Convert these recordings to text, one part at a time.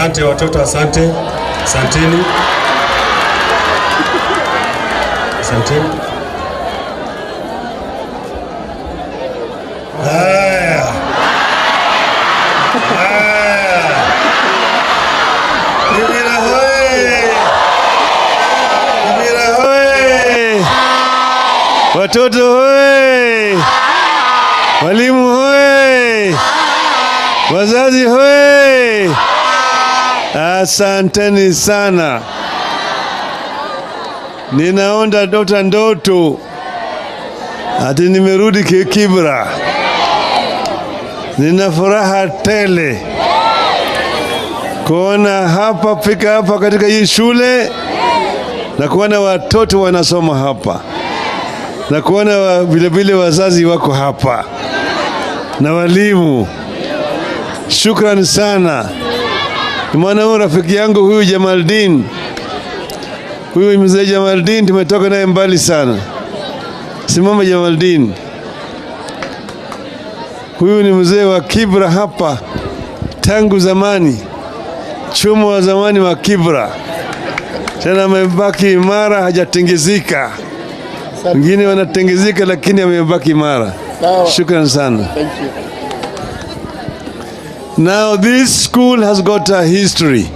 Asante watoto, asante. Asanteni. Asanteni. Haya. Haya. Kibira hoye. Kibira hoye. Watoto hoye. Walimu hoye. Wazazi hoye. Asanteni sana. Ninaonda ndoto ati nimerudi Kibra. Nina furaha tele kuona hapa, fika hapa katika hii shule na kuona watoto wanasoma hapa na kuona vile vile wazazi wako hapa na walimu. Shukrani sana. Mwana rafiki yangu huyu Jamaldin, huyu mzee Jamaldin, tumetoka naye mbali sana. Simama Jamaldin. Huyu ni mzee wa Kibra hapa tangu zamani, chumo wa zamani wa Kibra. Tena amebaki imara, hajatingizika. Wengine wanatingizika lakini amebaki imara. Shukrani sana. Thank you. Now this school has got a history.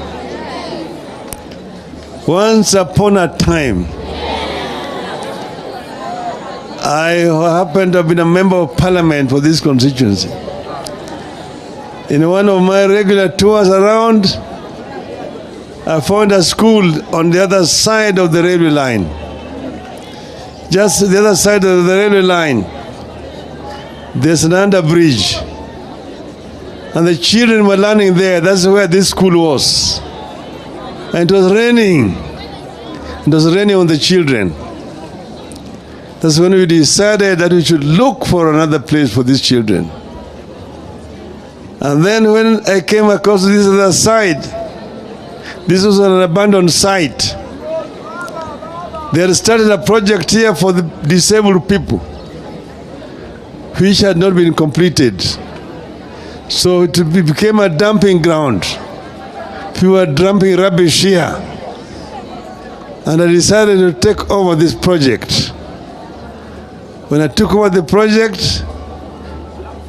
Once upon a time, I happened to have been a member of parliament for this constituency. In one of my regular tours around, I found a school on the other side of the railway line. Just the other side of the railway line, there's an under bridge. And the children were learning there. That's where this school was. And it was raining. It was raining on the children. That's when we decided that we should look for another place for these children. And then when I came across this other side, this was an abandoned site. They had started a project here for the disabled people, which had not been completed. So it became a dumping ground. People were dumping rubbish here. And I decided to take over this project. When I took over the project,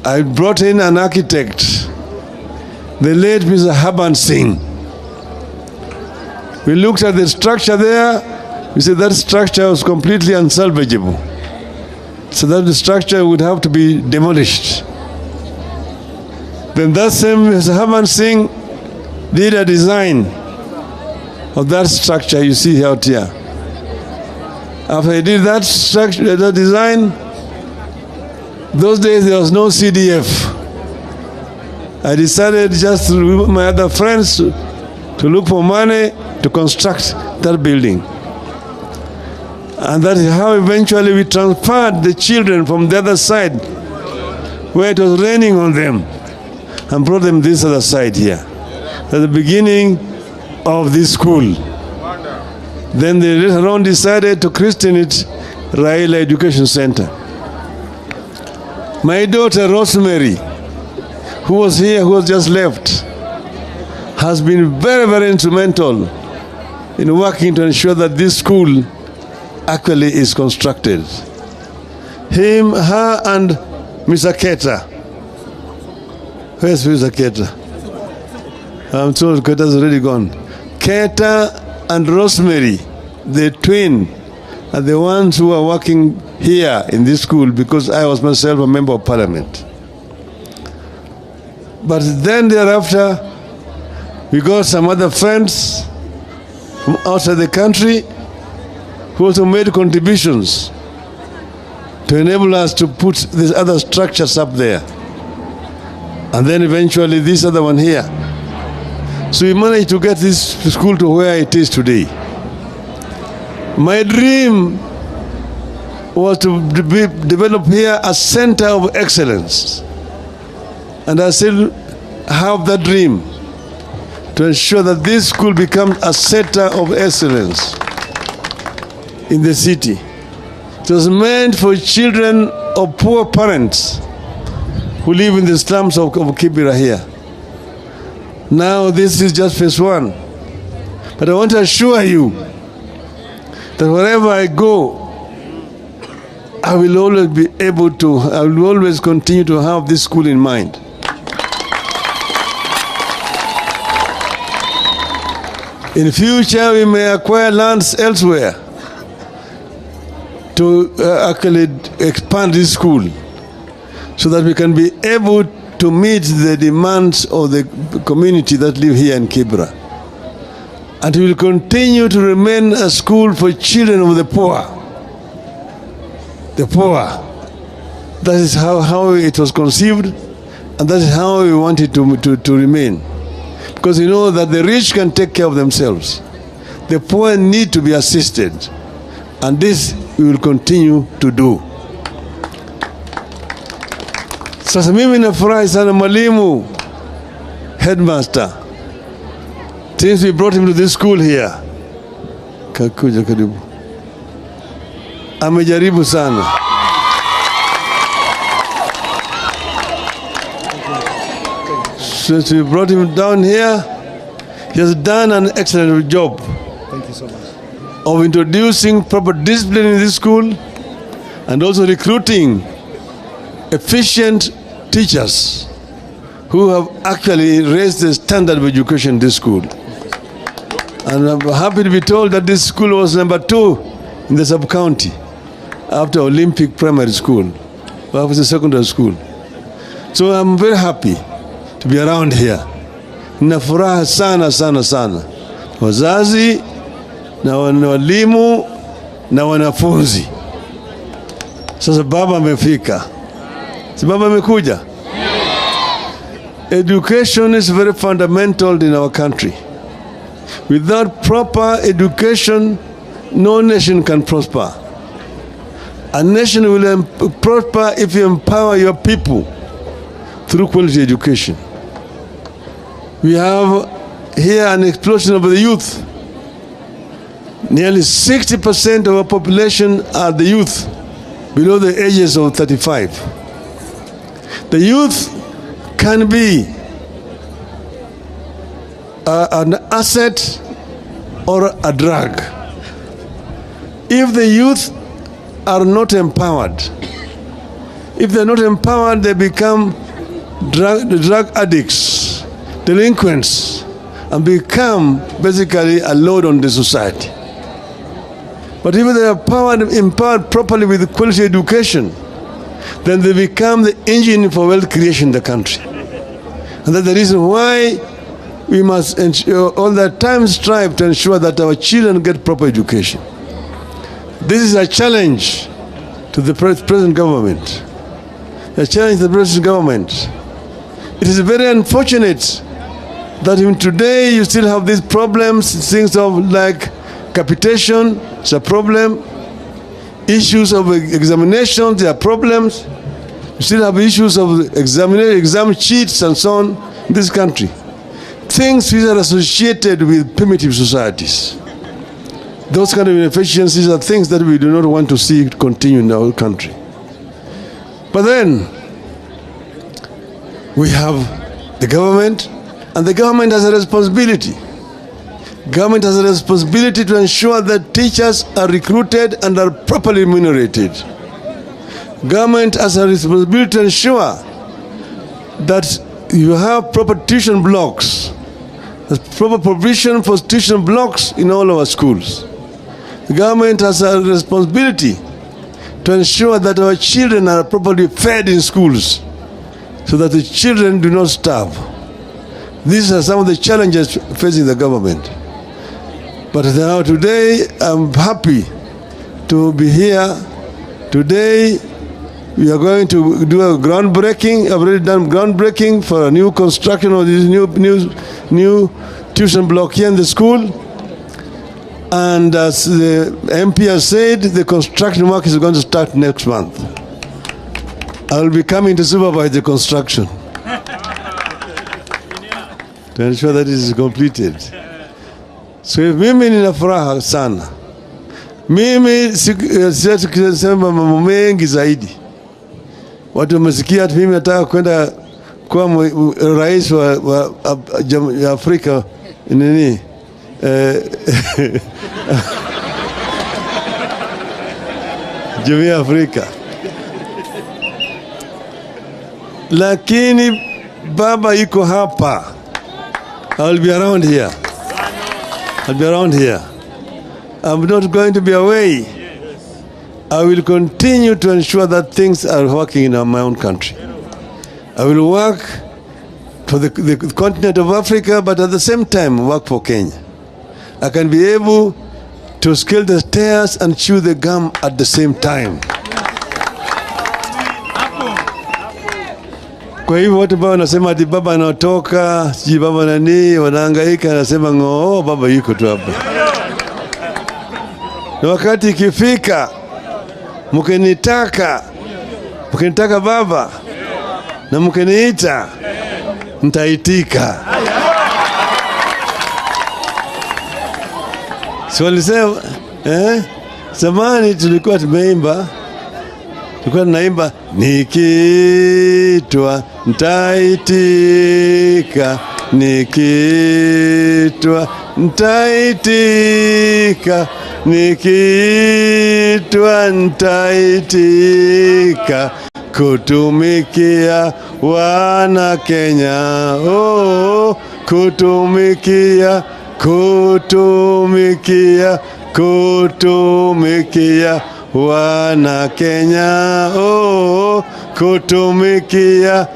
I brought in an architect, the late Mr. Haban Singh. We looked at the structure there. We said that structure was completely unsalvageable. So that the structure would have to be demolished. Then that same Mr. Haban Singh did a design of that structure you see out here. After he did that structure, that design, those days there was no CDF. I decided just with my other friends to look for money to construct that building. And that is how eventually we transferred the children from the other side, where it was raining on them, and brought them this other side here. At the beginning of this school. Then they later on decided to christen it Raila Education Center. My daughter Rosemary, who was here, who was just left, has been very, very instrumental in working to ensure that this school actually is constructed. Him, her, and Mr. Keta. Where's Mr. Keta? I'm told Keta's already gone. Keta and Rosemary, the twin, are the ones who are working here in this school because I was myself a member of parliament. But then thereafter, we got some other friends from outside the country who also made contributions to enable us to put these other structures up there. And then eventually this other one here. So we managed to get this school to where it is today. My dream was to develop here a center of excellence. And I still have that dream to ensure that this school becomes a center of excellence in the city. It was meant for children of poor parents who live in the slums of Kibera here. Now this is just phase 1. But I want to assure you that wherever I go, I will always continue to have this school in mind. In future, we may acquire lands elsewhere to actually expand this school so that we can be able to meet the demands of the community that live here in Kibra. And we will continue to remain a school for children of the poor. The poor. That is how it was conceived, and that is how we want it to remain. Because you know that the rich can take care of themselves. The poor need to be assisted. And this we will continue to do. Sasa mimi nafurahi sana mwalimu headmaster. Since we brought him to this school here. Kakuja karibu. Amejaribu sana. Since we brought him down here, he has done an excellent job. Thank you so much. Of introducing proper discipline in this school and also recruiting efficient teachers who have actually raised the standard of education in this school. And I'm happy to be told that this school was number 2 in the sub-county after Olympic Primary School, after the secondary school. So I'm very happy to be around here. Nina furaha sana sana sana. Wazazi na walimu na wanafunzi. Sasa baba amefika. Si baba amekuja? Education is very fundamental in our country. Without proper education, no nation can prosper. A nation will prosper if you empower your people through quality education. We have here an explosion of the youth. Nearly 60% of our population are the youth below the ages of 35. The youth can be an asset or a drag. If the youth are not empowered, if they're not empowered, they become drug addicts, delinquents, and become basically a load on the society. But if they are empowered properly with quality education, then they become the engine for wealth creation in the country. And that's the reason why we must all the time strive to ensure that our children get proper education. This is a challenge to the present government. A challenge to the present government. It is very unfortunate that even today you still have these problems, things of like capitation, it's a problem. Issues of examinations, there are problems. You still have issues of exam cheats and so on in this country. Things which are associated with primitive societies. Those kind of inefficiencies are things that we do not want to see continue in our country. But then, we have the government, and the government has a responsibility. Government has a responsibility to ensure that teachers are recruited and are properly remunerated. Government has a responsibility to ensure that you have proper tuition blocks, proper provision for tuition blocks in all our schools. The government has a responsibility to ensure that our children are properly fed in schools so that the children do not starve. These are some of the challenges facing the government. But now today, I'm happy to be here. Today, we are going to do a groundbreaking. I've already done groundbreaking for a new construction of this new tuition block here in the school. And as the MP has said, the construction work is going to start next month. I will be coming to supervise the construction to ensure that it is completed. So mimi nina furaha sana. Mimi siwezi kusema mambo mengi zaidi. Watu wamesikia mimi nataka kwenda kuwa rais wa Afrika nini Jumuiya ya Afrika. Lakini baba yuko hapa. I'll be around here. I'll be around here. I'm not going to be away. I will continue to ensure that things are working in my own country. I will work for the continent of Africa, but at the same time work for Kenya. I can be able to scale the stairs and chew the gum at the same time. Kwa hivyo watu ambao wanasema ati baba anatoka, siji baba nani, wanahangaika, anasema ngoo, baba yuko tu hapa. Na wakati ikifika, mkinitaka baba, na mkiniita, nitaitika. So walisema, zamani tulikuwa tunaimba nikiitwa nitaitika, nikiitwa nitaitika, nikiitwa nitaitika, kutumikia wana Kenya, oh, kutumikia wana Kenya, oh, kutumikia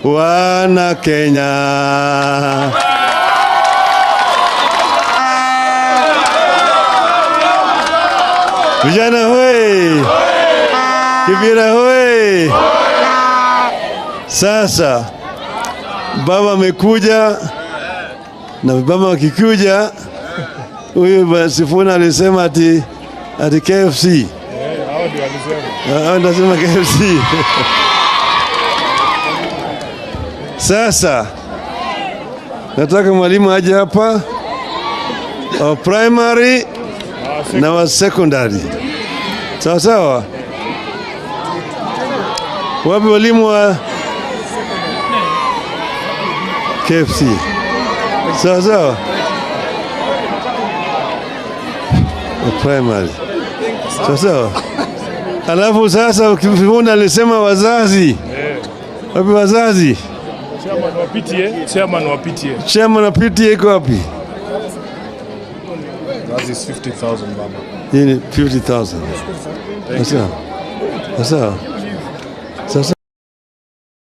wana Kenya. Vijana hoi, Kibira hoi. Sasa baba amekuja, na baba akikuja, huyu Sifuna alisema ati KFC. Hao ndio alisema KFC. Sasa nataka mwalimu aje hapa wa primary na wa secondary. Sawa sawa. Wapi walimu wa KFC? Sawa sawa. Primary. Sawa sawa. Alafu sasa ukifuna alisema wazazi. Wapi wazazi? Chairman wa PTA iko wapi? That is 50,000 baba. Hii ni 50,000. Sawa. Sawa.